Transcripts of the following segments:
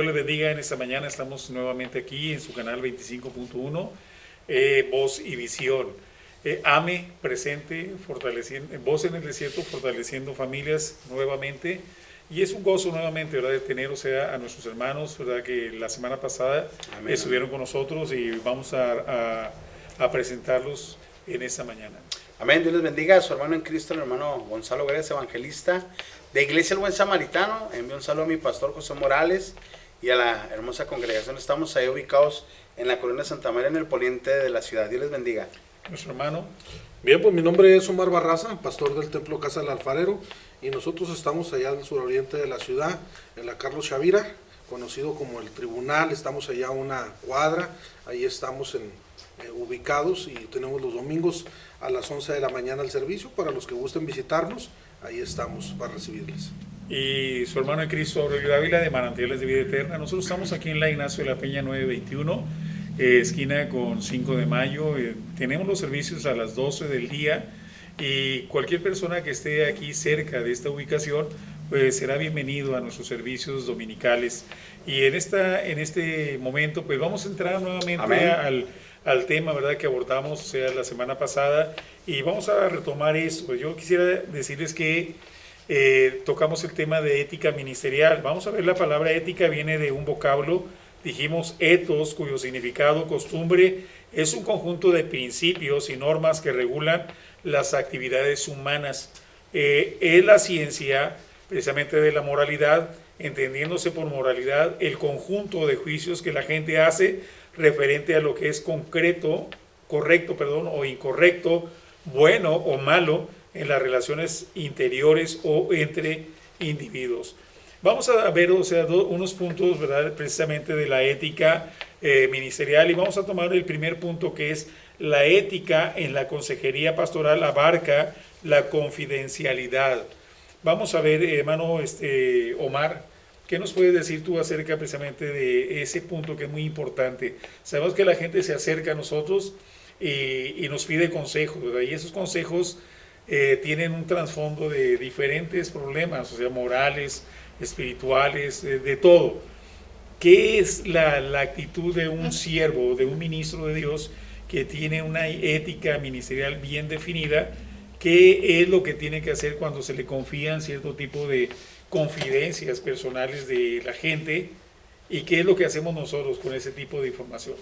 Dios les bendiga. En esta mañana estamos nuevamente aquí en su canal 25.1, Voz y Visión. AME presente, fortaleciendo, Voz en el Desierto, fortaleciendo familias nuevamente. Y es un gozo nuevamente, ¿verdad?, de tener, o sea, a nuestros hermanos, ¿verdad?, que la semana pasada estuvieron con nosotros y vamos a presentarlos en esta mañana. Amén, Dios les bendiga a su hermano en Cristo, el hermano Gonzalo Vélez, evangelista de Iglesia El Buen Samaritano. Envío un saludo a mi pastor José Morales y a la hermosa congregación. Estamos ahí ubicados en la colonia Santa María, en el poniente de la ciudad. Dios les bendiga. Nuestro hermano. Bien, pues mi nombre es Omar Barraza, pastor del Templo Casa del Alfarero, y nosotros estamos allá en el suroriente de la ciudad, en la Carlos Chavira, conocido como el Tribunal. Estamos allá a una cuadra, ahí estamos ubicados, y tenemos los domingos a las 11 de la mañana el servicio. Para los que gusten visitarnos, ahí estamos para recibirles. Y su hermano en Cristo, Aurelio Dávila, de Manantiales de Vida Eterna. Nosotros estamos aquí en la Ignacio de la Peña 921, esquina con 5 de mayo. Tenemos los servicios a las 12 del día, y cualquier persona que esté aquí cerca de esta ubicación pues será bienvenido a nuestros servicios dominicales. Y en este momento pues vamos a entrar nuevamente al tema, ¿verdad?, que abordamos, o sea, la semana pasada, y vamos a retomar esto. Yo quisiera decirles que tocamos el tema de ética ministerial. Vamos a ver, la palabra ética viene de un vocablo, dijimos ethos, cuyo significado, costumbre, es un conjunto de principios y normas que regulan las actividades humanas. Es la ciencia precisamente de la moralidad, entendiéndose por moralidad el conjunto de juicios que la gente hace referente a lo que es correcto, o incorrecto, bueno o malo en las relaciones interiores o entre individuos. Vamos a ver, o sea, unos puntos, ¿verdad?, precisamente de la ética ministerial, y vamos a tomar el primer punto, que es la ética en la consejería pastoral abarca la confidencialidad. Vamos a ver, hermano Omar, ¿qué nos puedes decir tú acerca precisamente de ese punto que es muy importante? Sabemos que la gente se acerca a nosotros y nos pide consejos, ¿verdad? Y esos consejos tienen un trasfondo de diferentes problemas, o sea, morales, espirituales, de todo. ¿Qué es la actitud de un siervo, de un ministro de Dios que tiene una ética ministerial bien definida? ¿Qué es lo que tiene que hacer cuando se le confían cierto tipo de confidencias personales de la gente? ¿Y qué es lo que hacemos nosotros con ese tipo de información?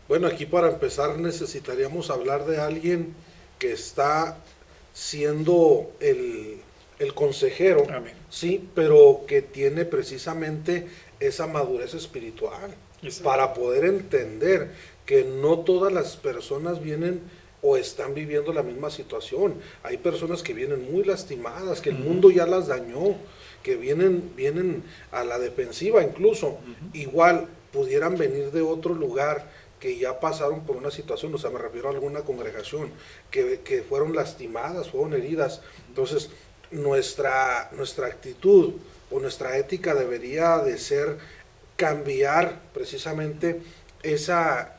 Bueno, aquí para empezar necesitaríamos hablar de alguien que está siendo el consejero, Amén, sí, pero que tiene precisamente esa madurez espiritual. exacto, Para poder entender que no todas las personas vienen o están viviendo la misma situación. Hay personas que vienen muy lastimadas, que el mundo ya las dañó, que vienen a la defensiva incluso. Igual pudieran venir de otro lugar, que ya pasaron por una situación, o sea, me refiero a alguna congregación, que fueron lastimadas, fueron heridas. Entonces, nuestra actitud o nuestra ética debería de ser cambiar precisamente esa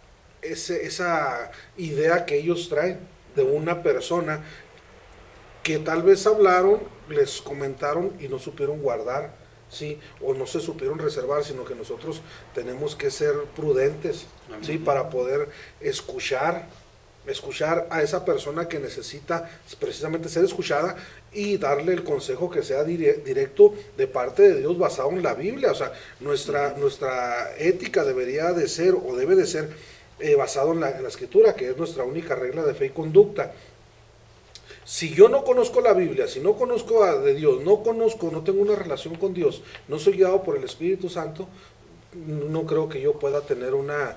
idea que ellos traen de una persona que tal vez hablaron, les comentaron y no supieron guardar, ¿sí? O no se supieron reservar, sino que nosotros tenemos que ser prudentes, ¿sí? Para poder escuchar a esa persona que necesita precisamente ser escuchada, y darle el consejo que sea directo de parte de Dios, basado en la Biblia. O sea, nuestra ética debería de ser, o debe de ser, basado en la Escritura, que es nuestra única regla de fe y conducta. Si yo no conozco la Biblia, si no conozco de Dios, no tengo una relación con Dios, no soy guiado por el Espíritu Santo, no creo que yo pueda tener una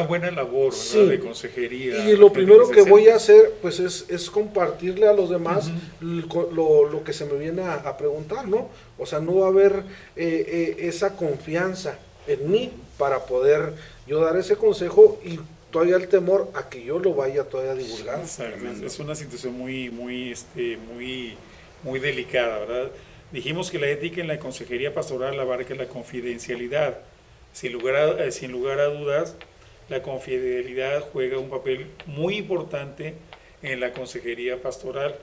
buena labor, ¿verdad?, sí, de consejería. Y lo primero que voy a hacer pues es compartirle a los demás lo que se me viene a preguntar, ¿no? O sea, no va a haber esa confianza en mí para poder yo dar ese consejo, y todavía el temor a que yo lo vaya todavía a divulgar. Es una situación muy delicada, ¿verdad? Dijimos que la ética en la consejería pastoral abarca la confidencialidad. Sin lugar a dudas, la confidencialidad juega un papel muy importante en la consejería pastoral,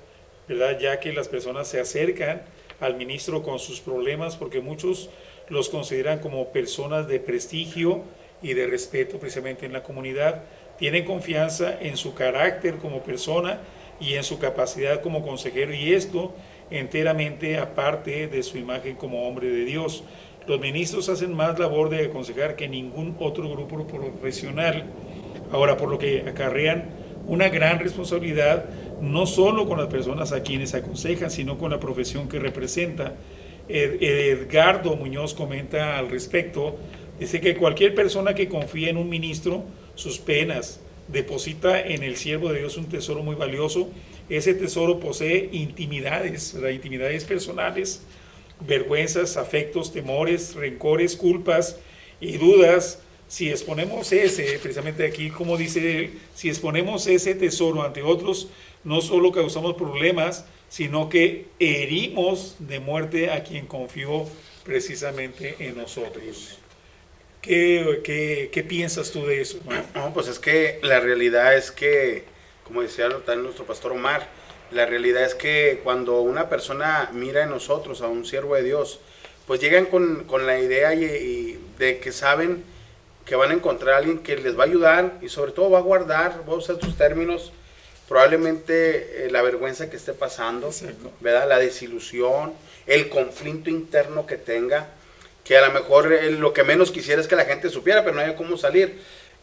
¿verdad? Ya que las personas se acercan al ministro con sus problemas, porque muchos los consideran como personas de prestigio y de respeto precisamente en la comunidad. Tienen confianza en su carácter como persona y en su capacidad como consejero, y esto enteramente aparte de su imagen como hombre de Dios. Los ministros hacen más labor de aconsejar que ningún otro grupo profesional. Ahora, por lo que acarrean una gran responsabilidad, no solo con las personas a quienes aconsejan, sino con la profesión que representa. Edgardo Muñoz comenta al respecto, dice que cualquier persona que confía en un ministro sus penas, deposita en el siervo de Dios un tesoro muy valioso. Ese tesoro posee intimidades, ¿verdad? Intimidades personales, vergüenzas, afectos, temores, rencores, culpas y dudas. Si exponemos precisamente aquí como dice él, si exponemos ese tesoro ante otros, no solo causamos problemas, sino que herimos de muerte a quien confió precisamente en nosotros. ¿Qué piensas tú de eso, hermano? No, pues es que la realidad es que, como decía también nuestro pastor Omar, la realidad es que cuando una persona mira en nosotros a un siervo de Dios, pues llegan con la idea y de que saben que van a encontrar a alguien que les va a ayudar y sobre todo va a guardar, voy a usar tus términos, probablemente la vergüenza que esté pasando, Exacto. ¿verdad? La desilusión, el conflicto interno que tenga, que a lo mejor lo que menos quisiera es que la gente supiera, pero no hay cómo salir.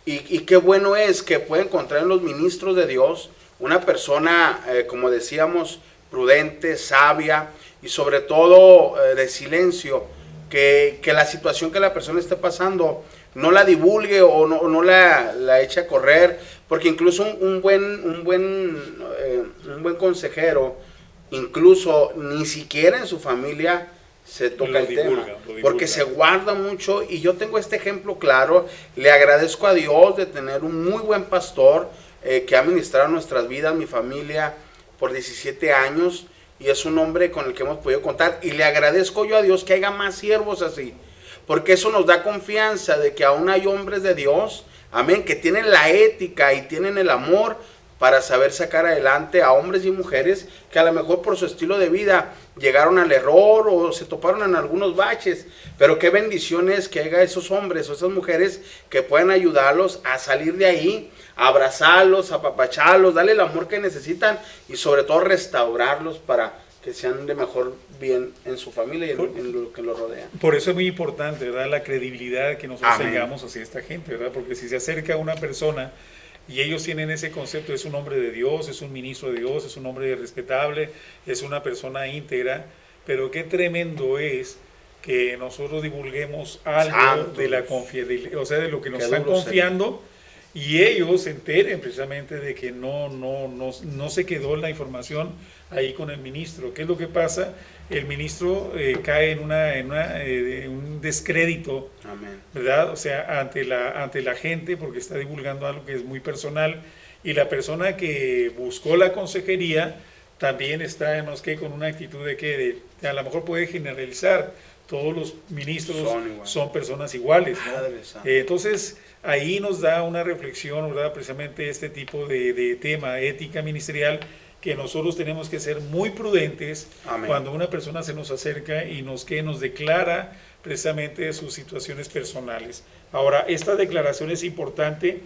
Y qué bueno es que puede encontrar en los ministros de Dios una persona, como decíamos, prudente, sabia y sobre todo de silencio, que la situación que la persona esté pasando no la divulgue o no la eche a correr, porque incluso un buen consejero, incluso ni siquiera en su familia se toca el tema, porque se guarda mucho. Y yo tengo este ejemplo claro, le agradezco a Dios de tener un muy buen pastor que ha ministrado nuestras vidas, mi familia, por 17 años, y es un hombre con el que hemos podido contar, y le agradezco yo a Dios que haya más siervos así, porque eso nos da confianza de que aún hay hombres de Dios, amén, que tienen la ética y tienen el amor para saber sacar adelante a hombres y mujeres que a lo mejor por su estilo de vida llegaron al error o se toparon en algunos baches, pero qué bendición es que haya esos hombres o esas mujeres que puedan ayudarlos a salir de ahí, a abrazarlos, a apapacharlos, darle el amor que necesitan y sobre todo restaurarlos para que sean de mejor bien en su familia y en lo que los rodea. Por eso es muy importante, ¿verdad?, la credibilidad que nosotros Amén. tengamos hacia esta gente, ¿verdad? Porque si se acerca a una persona y ellos tienen ese concepto, es un hombre de Dios, es un ministro de Dios, es un hombre respetable, es una persona íntegra, pero qué tremendo es que nosotros divulguemos algo Santos. de la confiabilidad, o sea, de lo que nos Qué están duro confiando, y ellos se enteren precisamente de que no se quedó la información ahí con el ministro. ¿Qué es lo que pasa? El ministro cae en un descrédito, Amén. ¿verdad? O sea, ante la gente, porque está divulgando algo que es muy personal, y la persona que buscó la consejería también está, no es que con una actitud de que a lo mejor puede generalizar, todos los ministros son personas iguales, ¿no? Entonces, ahí nos da una reflexión, ¿verdad?, precisamente este tipo de tema, ética ministerial, que nosotros tenemos que ser muy prudentes. Amén. Cuando una persona se nos acerca y nos declara precisamente sus situaciones personales. Ahora, esta declaración es importante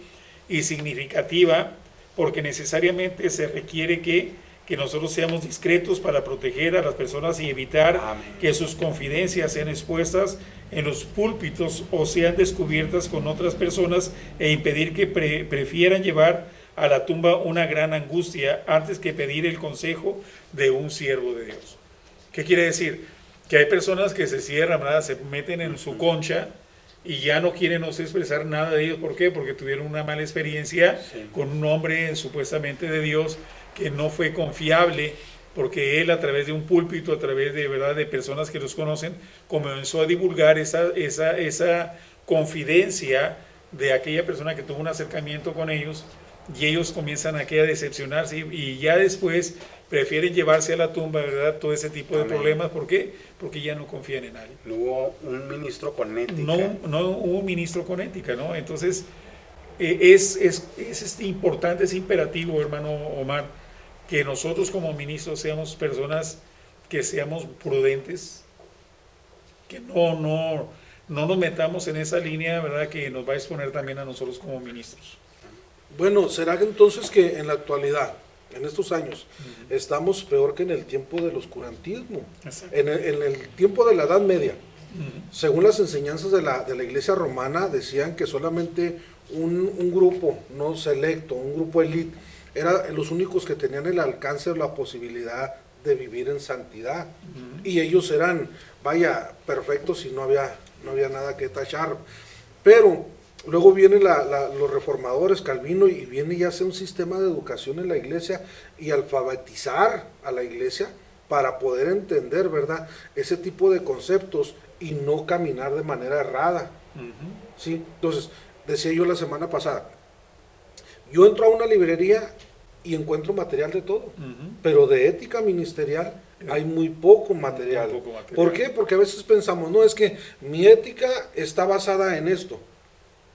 y significativa porque necesariamente se requiere que nosotros seamos discretos para proteger a las personas y evitar Amén. Que sus confidencias sean expuestas en los púlpitos o sean descubiertas con otras personas e impedir que prefieran llevar a la tumba una gran angustia antes que pedir el consejo de un siervo de Dios. ¿Qué quiere decir? Que hay personas que se cierran, ¿verdad?, se meten en su concha y ya no quieren expresar nada de ellos. ¿Por qué? Porque tuvieron una mala experiencia con un hombre supuestamente de Dios que no fue confiable, porque él a través de un púlpito, a través de, ¿verdad?, de personas que los conocen, comenzó a divulgar esa confidencia de aquella persona que tuvo un acercamiento con ellos, y ellos comienzan aquí a decepcionarse y ya después prefieren llevarse a la tumba, ¿verdad?, todo ese tipo de Amén. Problemas. ¿Por qué? Porque ya no confían en nadie. No hubo un ministro con ética. No hubo un ministro con ética, ¿no? Entonces, es importante, es imperativo, hermano Omar, que nosotros como ministros seamos personas que seamos prudentes, que no nos metamos en esa línea, ¿verdad?, que nos va a exponer también a nosotros como ministros. Bueno, ¿será que entonces que en la actualidad, en estos años, estamos peor que en el tiempo del oscurantismo? En el tiempo de la Edad Media, según las enseñanzas de la Iglesia romana, decían que solamente un grupo no selecto, un grupo elite, eran los únicos que tenían el alcance o la posibilidad de vivir en santidad. Y ellos eran, vaya, perfectos y no había nada que tachar. Pero luego vienen los reformadores, Calvino, y viene y hace un sistema de educación en la iglesia y alfabetizar a la iglesia para poder entender, ¿verdad?, ese tipo de conceptos y no caminar de manera errada. ¿Sí? Entonces, decía yo la semana pasada, yo entro a una librería y encuentro material de todo, pero de ética ministerial hay muy poco material. ¿Por qué? Porque a veces pensamos, no, es que mi ética está basada en esto,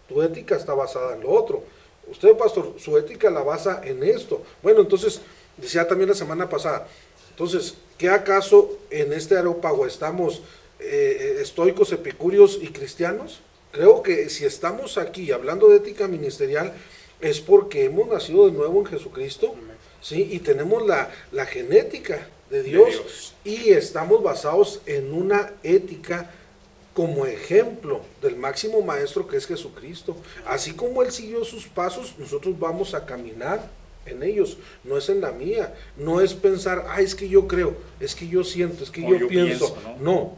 tu ética está basada en lo otro. Usted, pastor, su ética la basa en esto. Bueno, entonces, decía también la semana pasada, entonces, ¿qué acaso en este areópago estamos estoicos, epicúreos y cristianos? Creo que si estamos aquí hablando de ética ministerial es porque hemos nacido de nuevo en Jesucristo, ¿sí? Y tenemos la genética de Dios y estamos basados en una ética como ejemplo del máximo maestro que es Jesucristo. Así como Él siguió sus pasos, nosotros vamos a caminar en ellos, no es en la mía, no es pensar, es que yo creo, es que yo siento, es que yo pienso, no,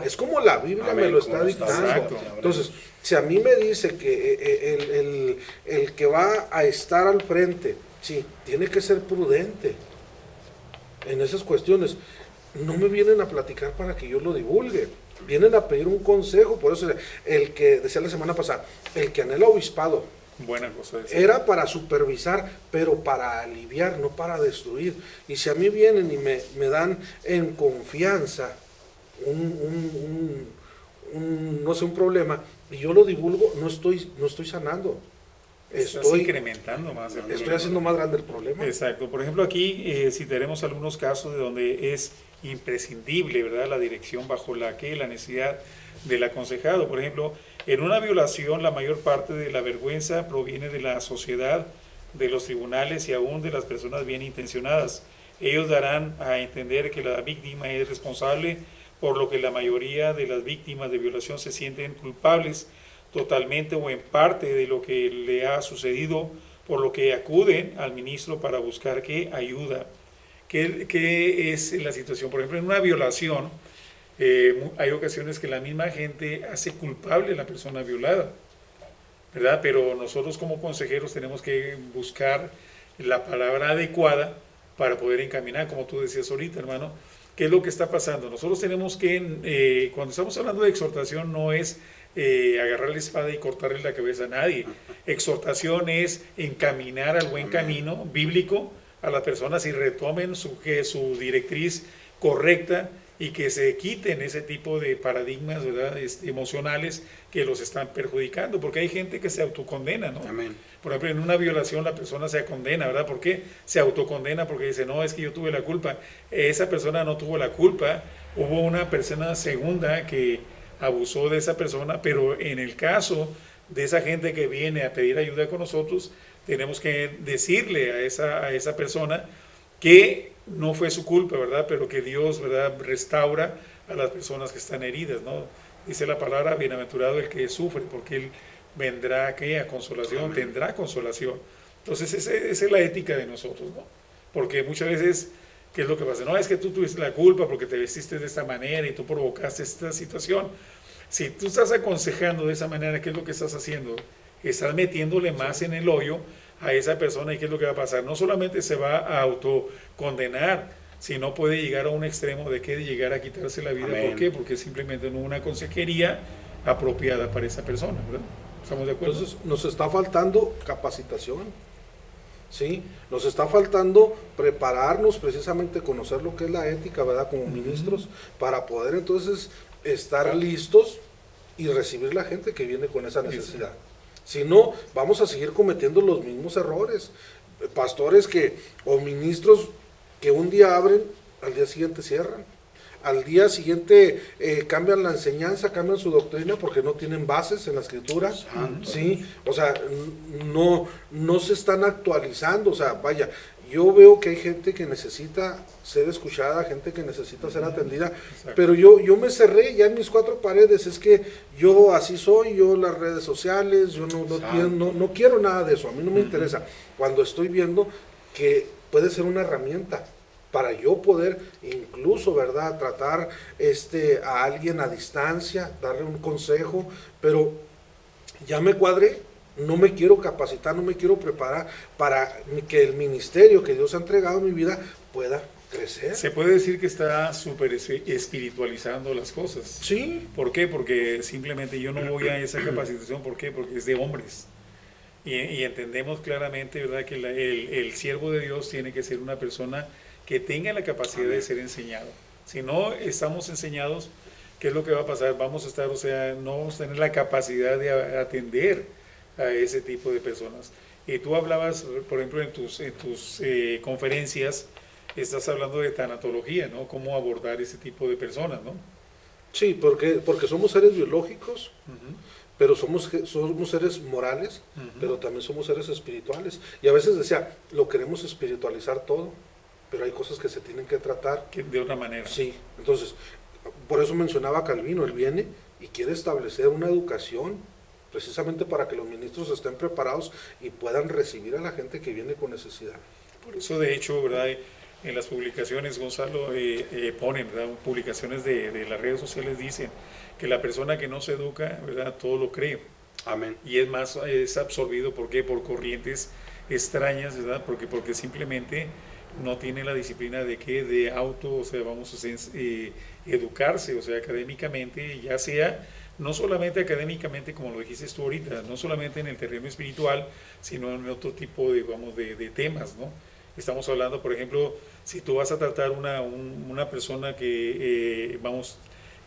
es como la Biblia me lo está dictando. Exacto. Entonces, si a mí me dice que el que va a estar al frente, sí, tiene que ser prudente en esas cuestiones, no me vienen a platicar para que yo lo divulgue, vienen a pedir un consejo. Por eso el que decía la semana pasada, el que anhela obispado, buena cosa era para supervisar, pero para aliviar, no para destruir. Y si a mí vienen y me dan en confianza no sé, un problema, y yo lo divulgo, no estoy sanando. Estoy incrementando más. Estoy haciendo más grande el problema. Exacto. Por ejemplo, aquí si tenemos algunos casos de donde es imprescindible, ¿verdad?, la dirección bajo la necesidad del aconsejado. Por ejemplo, en una violación, la mayor parte de la vergüenza proviene de la sociedad, de los tribunales y aún de las personas bien intencionadas. Ellos darán a entender que la víctima es responsable, por lo que la mayoría de las víctimas de violación se sienten culpables totalmente o en parte de lo que le ha sucedido, por lo que acuden al ministro para buscar ayuda. ¿Qué es la situación? Por ejemplo, en una violación, hay ocasiones que la misma gente hace culpable a la persona violada, ¿verdad? Pero nosotros como consejeros tenemos que buscar la palabra adecuada para poder encaminar, como tú decías ahorita, hermano. ¿Qué es lo que está pasando? Nosotros tenemos que, cuando estamos hablando de exhortación, no es agarrar la espada y cortarle la cabeza a nadie. Exhortación es encaminar al buen camino bíblico a las personas y retomen su directriz correcta y que se quiten ese tipo de paradigmas, ¿verdad?, emocionales que los están perjudicando, porque hay gente que se autocondena, ¿no? Amén. Por ejemplo, en una violación la persona se condena, ¿verdad? ¿Por qué? Se autocondena porque dice, no, es que yo tuve la culpa. Esa persona no tuvo la culpa, hubo una persona segunda que abusó de esa persona, pero en el caso de esa gente que viene a pedir ayuda con nosotros, tenemos que decirle a esa persona que no fue su culpa, ¿verdad? Pero que Dios, ¿verdad?, restaura a las personas que están heridas, ¿no? Dice la palabra, bienaventurado el que sufre, porque él vendrá a consolación, amén, tendrá consolación. Entonces esa es la ética de nosotros, ¿no? Porque muchas veces, ¿qué es lo que pasa? No, es que tú tuviste la culpa porque te vestiste de esta manera y tú provocaste esta situación. Si tú estás aconsejando de esa manera, ¿qué es lo que estás haciendo? Estás metiéndole más en el hoyo a esa persona. ¿Y qué es lo que va a pasar? No solamente se va a autocondenar, sino puede llegar a un extremo de llegar a quitarse la vida. Amén. ¿Por qué? Porque simplemente no hubo una consejería apropiada para esa persona, ¿verdad? ¿Estamos de acuerdo? Entonces nos está faltando capacitación, ¿sí? Nos está faltando prepararnos, precisamente conocer lo que es la ética, ¿verdad?, como ministros, para poder entonces estar listos y recibir la gente que viene con esa necesidad. Si no, vamos a seguir cometiendo los mismos errores. Pastores o ministros que un día abren, al día siguiente cierran. al día siguiente cambian la enseñanza, cambian su doctrina porque no tienen bases en la escritura, ¿sí? O sea, no se están actualizando, o sea, vaya, yo veo que hay gente que necesita ser escuchada, gente que necesita ser atendida, Exacto. pero yo me cerré ya en mis cuatro paredes, es que yo así soy, yo las redes sociales, yo no quiero nada de eso, a mí no me interesa, cuando estoy viendo que puede ser una herramienta para yo poder incluso, ¿verdad?, tratar a alguien a distancia, darle un consejo, pero ya me cuadré, no me quiero capacitar, no me quiero preparar para que el ministerio que Dios ha entregado en mi vida pueda crecer. Se puede decir que está súper espiritualizando las cosas. Sí. ¿Por qué? Porque simplemente yo no voy a esa capacitación. ¿Por qué? Porque es de hombres. Y entendemos claramente, ¿verdad?, que el siervo de Dios tiene que ser una persona que tenga la capacidad de ser enseñado. Si no estamos enseñados, ¿qué es lo que va a pasar? Vamos a estar, o sea, no vamos a tener la capacidad de atender a ese tipo de personas. Y tú hablabas, por ejemplo, en tus conferencias, estás hablando de tanatología, ¿no? Cómo abordar ese tipo de personas, ¿no? Sí, porque somos seres biológicos, pero somos seres morales, pero también somos seres espirituales. Y a veces decía, lo queremos espiritualizar todo, pero hay cosas que se tienen que tratar De otra manera. Sí, entonces, por eso mencionaba Calvino, él viene y quiere establecer una educación precisamente para que los ministros estén preparados y puedan recibir a la gente que viene con necesidad. Por eso, de hecho, ¿verdad?, en las publicaciones, Gonzalo, ponen, ¿verdad?, publicaciones de las redes sociales, dicen que la persona que no se educa, ¿verdad?, todo lo cree. Amén. Y es absorbido, ¿por qué?, por corrientes extrañas, ¿verdad?, porque simplemente no tiene la disciplina de auto, o sea, vamos a educarse, o sea, académicamente, ya sea, no solamente académicamente, como lo dijiste tú ahorita, no solamente en el terreno espiritual, sino en otro tipo de temas, ¿no? Estamos hablando, por ejemplo, si tú vas a tratar una persona que,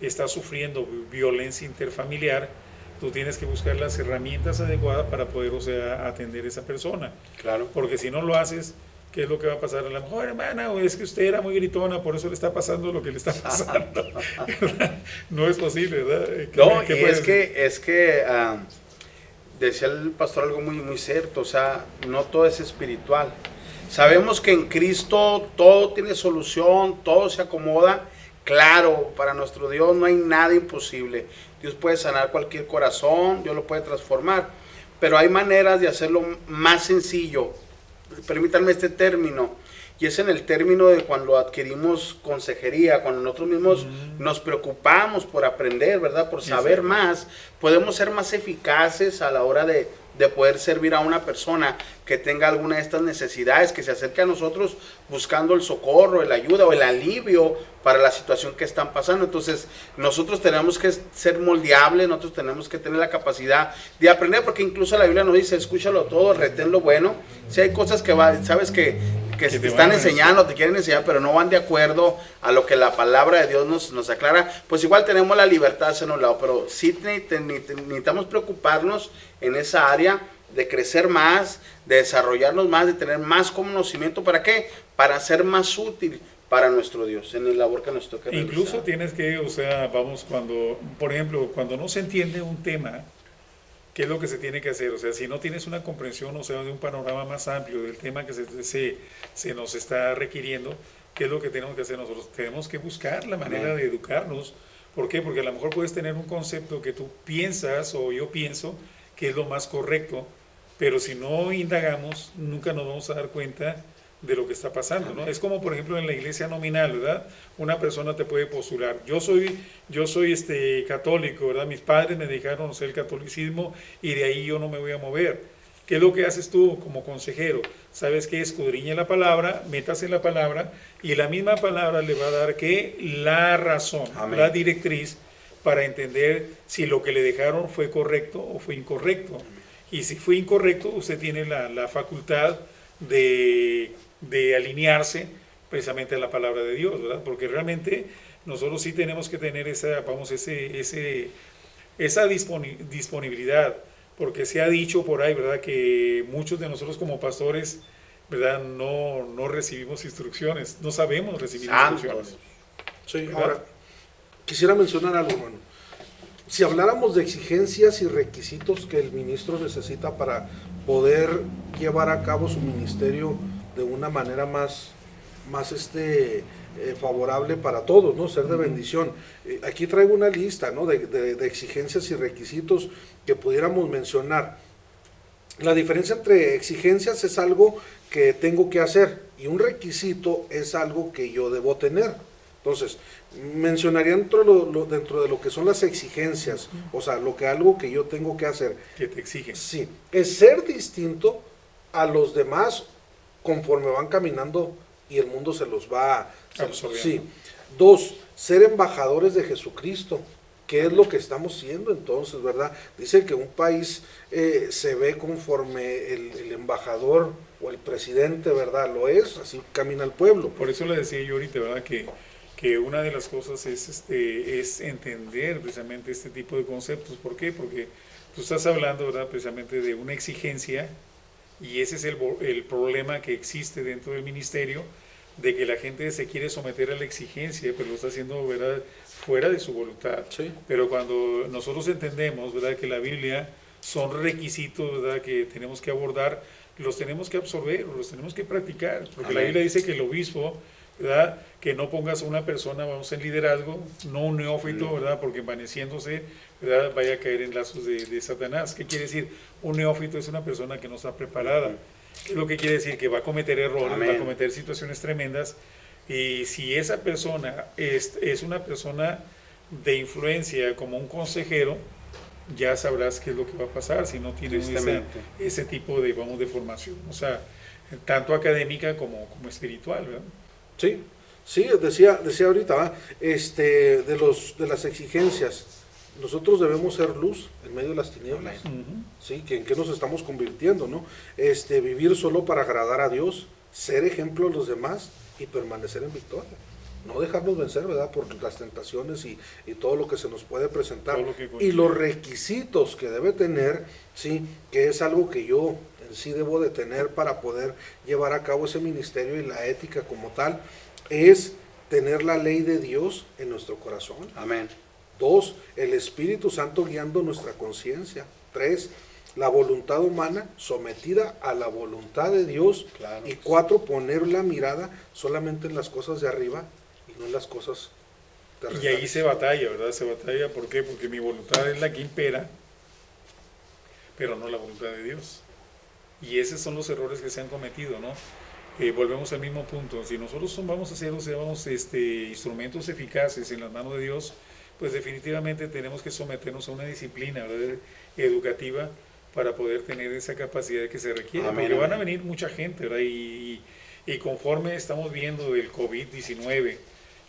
está sufriendo violencia interfamiliar, tú tienes que buscar las herramientas adecuadas para poder, o sea, atender a esa persona. Claro. Porque si no lo haces, ¿qué es lo que va a pasar? A lo mejor, hermana, o es que usted era muy gritona, por eso le está pasando lo que le está pasando. No es posible, ¿verdad? No, es que decía el pastor algo muy, muy cierto, o sea, no todo es espiritual. Sabemos que en Cristo todo tiene solución, todo se acomoda. Claro, para nuestro Dios no hay nada imposible. Dios puede sanar cualquier corazón, Dios lo puede transformar, pero hay maneras de hacerlo más sencillo. Permítanme este término, y es en el término de cuando adquirimos consejería, cuando nosotros mismos nos preocupamos por aprender, ¿verdad?, por saber más, podemos ser más eficaces a la hora de poder servir a una persona que tenga alguna de estas necesidades, que se acerque a nosotros buscando el socorro, la ayuda o el alivio para la situación que están pasando. Entonces, nosotros tenemos que ser moldeables, nosotros tenemos que tener la capacidad de aprender, porque incluso la Biblia nos dice, escúchalo todo, retén lo bueno. Si hay cosas que sabes que te están enseñando, te quieren enseñar, pero no van de acuerdo a lo que la palabra de Dios nos aclara, pues igual tenemos la libertad de hacerlo a un lado, pero sí necesitamos preocuparnos en esa área de crecer más, de desarrollarnos más, de tener más conocimiento. ¿Para qué? Para ser más útil para nuestro Dios en el labor que nos toca realizar. Incluso tienes que, o sea, cuando, por ejemplo, cuando no se entiende un tema, ¿qué es lo que se tiene que hacer? O sea, si no tienes una comprensión, o sea, de un panorama más amplio del tema que se nos está requiriendo, ¿qué es lo que tenemos que hacer nosotros? Tenemos que buscar la manera de educarnos. ¿Por qué? Porque a lo mejor puedes tener un concepto que tú piensas o yo pienso que es lo más correcto, pero si no indagamos, nunca nos vamos a dar cuenta de lo que está pasando, ¿no? Es como, por ejemplo, en la iglesia nominal, ¿verdad? Una persona te puede postular, yo soy católico, ¿verdad? Mis padres me dejaron el catolicismo y de ahí yo no me voy a mover. ¿Qué es lo que haces tú como consejero? Sabes que escudriñe la palabra, métase en la palabra, y la misma palabra le va a dar que la razón, Amén, la directriz, para entender si lo que le dejaron fue correcto o fue incorrecto. Y si fue incorrecto, usted tiene la facultad de alinearse precisamente a la palabra de Dios, ¿verdad? Porque realmente nosotros sí tenemos que tener esa disponibilidad, porque se ha dicho por ahí, ¿verdad?, que muchos de nosotros como pastores, ¿verdad?, no recibimos instrucciones, no sabemos recibir instrucciones. Sí, ¿verdad? ahora, quisiera mencionar algo, hermano. Si habláramos de exigencias y requisitos que el ministro necesita para poder llevar a cabo su ministerio de una manera más favorable para todos, ¿no? Ser de bendición. Aquí traigo una lista, ¿no? de exigencias y requisitos que pudiéramos mencionar. La diferencia entre exigencias es algo que tengo que hacer y un requisito es algo que yo debo tener. Entonces, mencionaría dentro de lo que son las exigencias, o sea, algo que yo tengo que hacer. Que te exigen. Sí, es ser distinto a los demás conforme van caminando y el mundo se los va Absorbiendo. Sí. 2, ser embajadores de Jesucristo. ¿Qué es lo que estamos siendo entonces, verdad? Dice que un país se ve conforme el embajador o el presidente, ¿verdad? Lo es, así camina el pueblo. Por eso le decía yo ahorita, ¿verdad? Que una de las cosas es entender precisamente este tipo de conceptos. ¿Por qué? Porque tú estás hablando, ¿verdad? Precisamente de una exigencia, y ese es el problema que existe dentro del ministerio, de que la gente se quiere someter a la exigencia, pero lo está haciendo, ¿verdad?, fuera de su voluntad. Sí. Pero cuando nosotros entendemos, ¿verdad?, que la Biblia son requisitos, ¿verdad?, que tenemos que abordar, los tenemos que absorber, los tenemos que practicar, porque Amén. la Biblia dice que el obispo, ¿verdad?, que no pongas a una persona, vamos, en liderazgo, no un neófito, ¿verdad?, porque envaneciéndose, ¿verdad?, vaya a caer en lazos de Satanás. ¿Qué quiere decir? Un neófito es una persona que no está preparada. ¿Qué es lo que quiere decir? Que va a cometer errores, Amén. va a cometer situaciones tremendas, y si esa persona es una persona de influencia como un consejero, ya sabrás qué es lo que va a pasar si no tienen Tristemente. ese tipo de, vamos, de formación, o sea, tanto académica como espiritual, ¿verdad? Sí, sí, decía ahorita, ¿va? De las exigencias, nosotros debemos ser luz en medio de las tinieblas. Amén. Ujú. Sí, que en qué nos estamos convirtiendo, ¿no? Vivir solo para agradar a Dios, ser ejemplo a los demás y permanecer en victoria. No dejarnos vencer, ¿verdad? Por las tentaciones y todo lo que se nos puede presentar. Todo lo que Y conlleva. los requisitos que debe tener, sí, que es algo que yo en sí debo de tener para poder llevar a cabo ese ministerio y la ética como tal, es tener la ley de Dios en nuestro corazón. Amén. 2, el Espíritu Santo guiando nuestra conciencia. 3, la voluntad humana sometida a la voluntad de Dios. Claro. Y 4, poner la mirada solamente en las cosas de arriba y no en las cosas Y ahí terrenales. se batalla, ¿verdad? Se batalla, ¿por qué? Porque mi voluntad es la que impera, pero no la voluntad de Dios. Y esos son los errores que se han cometido, ¿no? Volvemos al mismo punto. Si nosotros vamos a ser, o sea, instrumentos eficaces en las manos de Dios, pues definitivamente tenemos que someternos a una disciplina, ¿verdad?, educativa, para poder tener esa capacidad que se requiere. Amén, Porque van a amén. venir mucha gente, ¿verdad? Y conforme estamos viendo el COVID-19,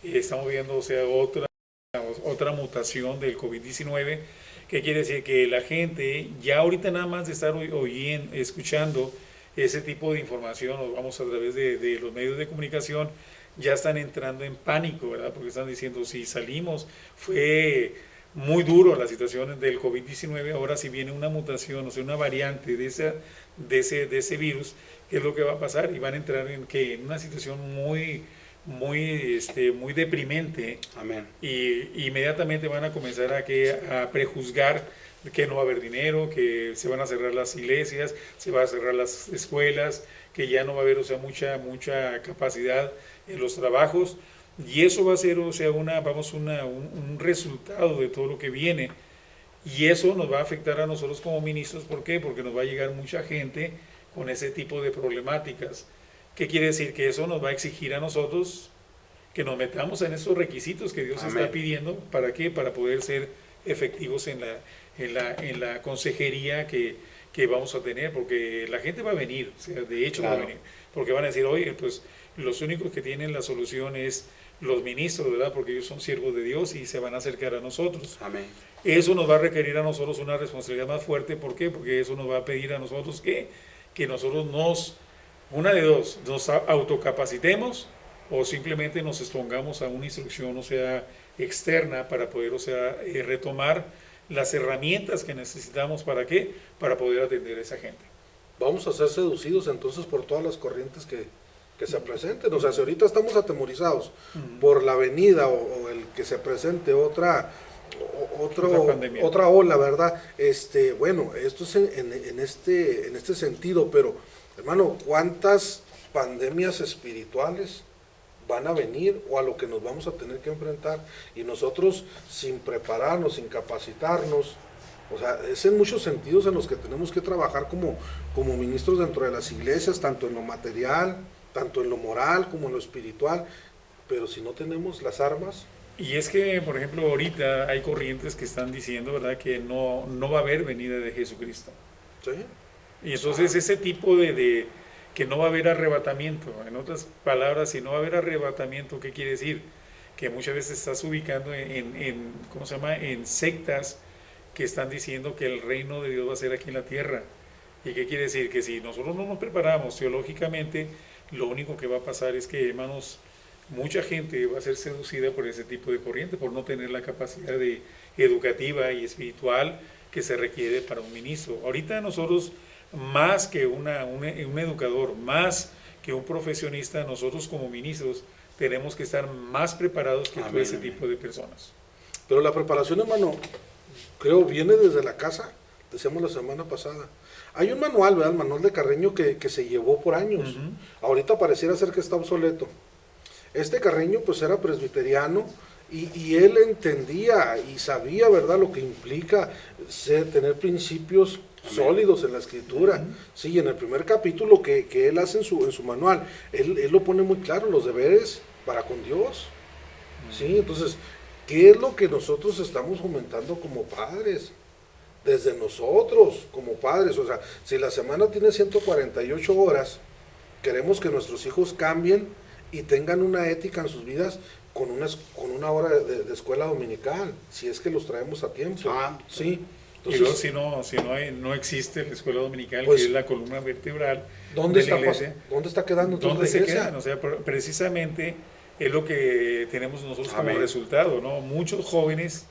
estamos viendo, o sea, otra mutación del COVID-19, que quiere decir que la gente ya ahorita nada más de estar oyendo, escuchando ese tipo de información, o vamos a través de los medios de comunicación, ya están entrando en pánico, ¿verdad? Porque están diciendo, si salimos, fue muy duro la situación del COVID-19, ahora si viene una mutación, o sea, una variante de ese virus, ¿qué es lo que va a pasar? Y van a entrar en una situación muy deprimente, Amén. y inmediatamente van a comenzar a prejuzgar que no va a haber dinero, que se van a cerrar las iglesias, se van a cerrar las escuelas, que ya no va a haber, o sea, mucha capacidad en los trabajos, y eso va a ser, o sea, un resultado de todo lo que viene, y eso nos va a afectar a nosotros como ministros. ¿Por qué? Porque nos va a llegar mucha gente con ese tipo de problemáticas. ¿Qué quiere decir? Que eso nos va a exigir a nosotros que nos metamos en esos requisitos que Dios Amén. está pidiendo. ¿Para qué? Para poder ser efectivos en la consejería que vamos a tener, porque la gente va a venir, o sea, de hecho va a Claro. venir, porque van a decir, oye, pues los únicos que tienen la solución es los ministros, ¿verdad? Porque ellos son siervos de Dios y se van a acercar a nosotros. Amén. Eso nos va a requerir a nosotros una responsabilidad más fuerte. ¿Por qué? Porque eso nos va a pedir a nosotros que nosotros una de dos, nos autocapacitemos, o simplemente nos expongamos a una instrucción, o sea, externa, para poder, o sea, retomar las herramientas que necesitamos. ¿Para qué? Para poder atender a esa gente. Vamos a ser seducidos entonces por todas las corrientes que que se presenten. O sea, si ahorita estamos atemorizados por la venida o el que se presente otra ola, ¿verdad? Bueno, esto es en este sentido, pero hermano, ¿cuántas pandemias espirituales van a venir o a lo que nos vamos a tener que enfrentar? Y nosotros sin prepararnos, sin capacitarnos, o sea, es en muchos sentidos en los que tenemos que trabajar como ministros dentro de las iglesias, tanto en lo material, tanto en lo moral como en lo espiritual, pero si no tenemos las armas. Y es que, por ejemplo, ahorita hay corrientes que están diciendo, ¿verdad?, que no va a haber venida de Jesucristo. ¿Sí? Y entonces ese tipo de que no va a haber arrebatamiento, en otras palabras, si no va a haber arrebatamiento, ¿qué quiere decir? Que muchas veces estás ubicando ¿cómo se llama?, en sectas que están diciendo que el reino de Dios va a ser aquí en la tierra. ¿Y qué quiere decir? Que si nosotros no nos preparamos teológicamente, lo único que va a pasar es que, hermanos, mucha gente va a ser seducida por ese tipo de corriente, por no tener la capacidad educativa y espiritual que se requiere para un ministro. Ahorita nosotros, más que un educador, más que un profesionista, nosotros como ministros tenemos que estar más preparados que todo ese tipo de personas. Pero la preparación, hermano, creo viene desde la casa, decíamos la semana pasada. Hay un manual, ¿verdad? El manual de Carreño que se llevó por años. Ahorita pareciera ser que está obsoleto. Este Carreño pues era presbiteriano y él entendía y sabía, ¿verdad?, lo que implica tener principios sólidos en la escritura. Sí, en el primer capítulo que él hace en su manual, él lo pone muy claro, los deberes para con Dios. Sí, entonces, ¿qué es lo que nosotros estamos fomentando como padres? Desde nosotros, como padres, o sea, si la semana tiene 148 horas, queremos que nuestros hijos cambien y tengan una ética en sus vidas con una hora de escuela dominical, si es que los traemos a tiempo. Sí. Entonces, y luego si no existe la escuela dominical, pues, que es la columna vertebral ¿dónde de la iglesia, ¿dónde está quedando ¿dónde la se iglesia? quedan? O sea, precisamente es lo que tenemos nosotros como resultado, ¿no? Muchos jóvenes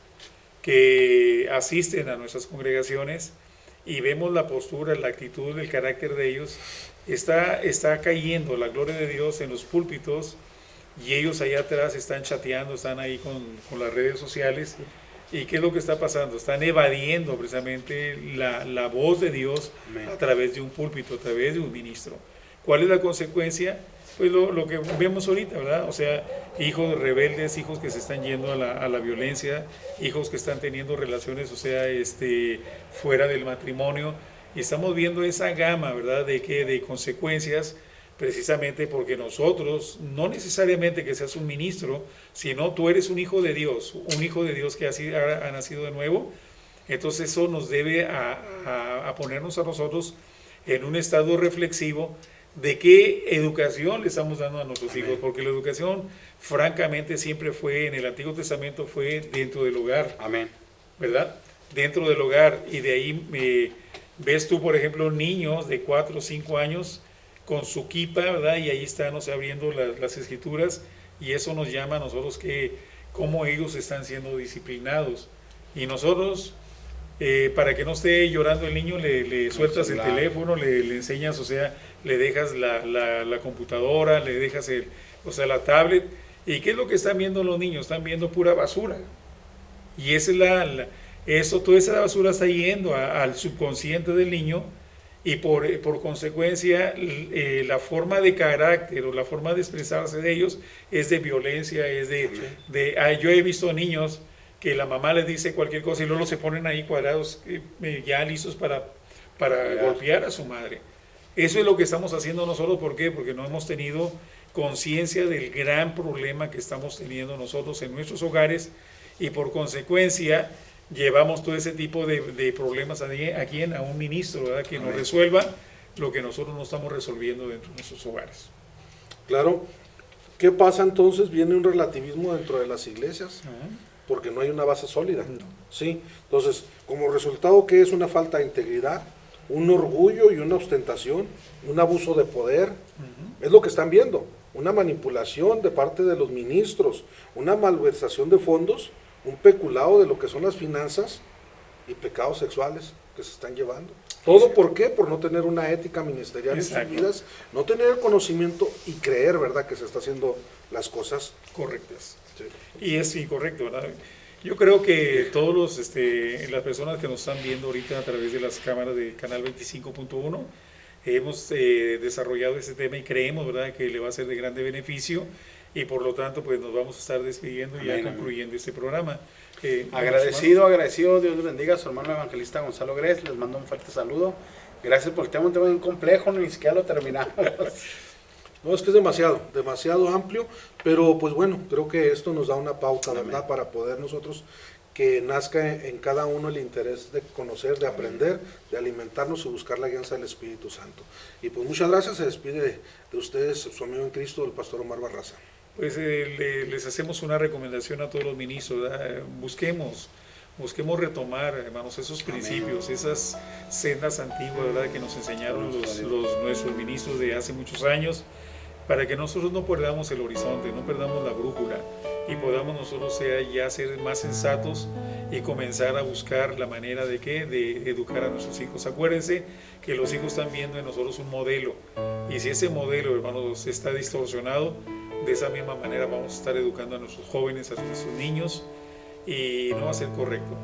que asisten a nuestras congregaciones y vemos la postura, la actitud, el carácter de ellos, está cayendo la gloria de Dios en los púlpitos y ellos allá atrás están chateando, están ahí con las redes sociales. ¿Y qué es lo que está pasando? Están evadiendo precisamente la voz de Dios a través de un púlpito, a través de un ministro. ¿Cuál es la consecuencia? Pues lo que vemos ahorita, ¿verdad? O sea, hijos rebeldes, hijos que se están yendo a la violencia, hijos que están teniendo relaciones, o sea, fuera del matrimonio. Y estamos viendo esa gama, ¿verdad?, de consecuencias, precisamente porque nosotros, no necesariamente que seas un ministro, sino tú eres un hijo de Dios que ha nacido de nuevo. Entonces eso nos debe a ponernos a nosotros en un estado reflexivo de qué educación le estamos dando a nuestros hijos, porque la educación, francamente, siempre fue, en el Antiguo Testamento, fue dentro del hogar. Amén. ¿Verdad? Dentro del hogar, y de ahí ves tú, por ejemplo, niños de 4 o 5 años con su kipa, ¿verdad? Y ahí están, o sea, abriendo las escrituras, y eso nos llama a nosotros cómo ellos están siendo disciplinados. Y nosotros, para que no esté llorando el niño, le sueltas el teléfono, le enseñas, o sea, le dejas la computadora, le dejas la tablet. ¿Y qué es lo que están viendo los niños? Están viendo pura basura. Y esa es toda esa basura está yendo al subconsciente del niño, y por consecuencia la forma de carácter o la forma de expresarse de ellos es de violencia, yo he visto niños que la mamá les dice cualquier cosa y luego se ponen ahí cuadrados, ya listos para golpear a su madre. Eso es lo que estamos haciendo nosotros. ¿Por qué? Porque no hemos tenido conciencia del gran problema que estamos teniendo nosotros en nuestros hogares, y por consecuencia llevamos todo ese tipo de problemas aquí a un ministro, ¿verdad?, que nos resuelva lo que nosotros no estamos resolviendo dentro de nuestros hogares. Claro. ¿Qué pasa entonces? Viene un relativismo dentro de las iglesias, porque no hay una base sólida. No. ¿Sí? Entonces, como resultado, ¿qué es? Una falta de integridad, un orgullo y una ostentación, un abuso de poder. Es lo que están viendo, una manipulación de parte de los ministros, una malversación de fondos, un peculado de lo que son las finanzas y pecados sexuales. que se están llevando. ¿Todo por qué? Por no tener una ética ministerial en sus Exacto. vidas, no tener el conocimiento y creer, ¿verdad?, que se está haciendo las cosas correctas. sí. Y es incorrecto, ¿verdad? Yo creo que todos las personas que nos están viendo ahorita a través de las cámaras de Canal 25.1 hemos desarrollado este tema y creemos, ¿verdad?, que le va a ser de grande beneficio y por lo tanto pues nos vamos a estar despidiendo y ya Amén, concluyendo este programa. Agradecido, Dios les bendiga, su hermano evangelista Gonzalo Grez, les mando un fuerte saludo. Gracias por el tema, un tema bien complejo, ni siquiera lo terminamos. No, es que es demasiado amplio, pero pues bueno, creo que esto nos da una pauta, ¿verdad?, Amén. para poder nosotros que nazca en cada uno el interés de conocer, de aprender, de alimentarnos y buscar la guianza del Espíritu Santo. Y pues muchas gracias, se despide de ustedes su amigo en Cristo, el pastor Omar Barraza. Pues les hacemos una recomendación a todos los ministros, ¿verdad? Busquemos retomar, hermanos, esos principios, esas sendas antiguas, ¿verdad?, que nos enseñaron nuestros ministros de hace muchos años, para que nosotros no perdamos el horizonte, no perdamos la brújula y podamos nosotros ya ser más sensatos y comenzar a buscar la manera de educar a nuestros hijos. Acuérdense que los hijos están viendo en nosotros un modelo, y si ese modelo, hermanos, está distorsionado, de esa misma manera vamos a estar educando a nuestros jóvenes, a nuestros niños, y no va a ser correcto.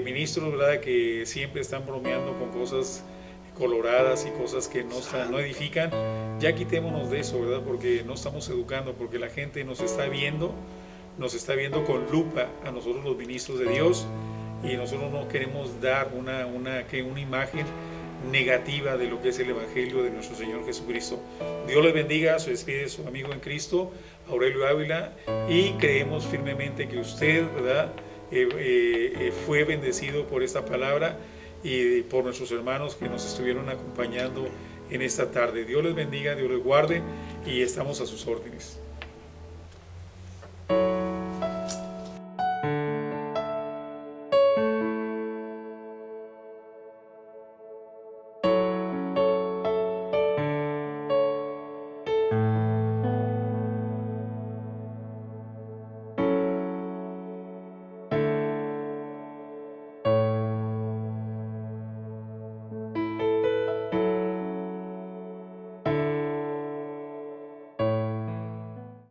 Ministros, ¿verdad?, que siempre están bromeando con cosas coloradas y cosas que no edifican, ya quitémonos de eso, ¿verdad?, porque no estamos educando, porque la gente nos está viendo con lupa a nosotros los ministros de Dios, y nosotros no queremos dar una imagen negativa de lo que es el Evangelio de nuestro Señor Jesucristo. Dios les bendiga, se despide su amigo en Cristo, Aurelio Ávila, y creemos firmemente que usted, ¿verdad?, fue bendecido por esta palabra y por nuestros hermanos que nos estuvieron acompañando en esta tarde. Dios les bendiga, Dios les guarde y estamos a sus órdenes.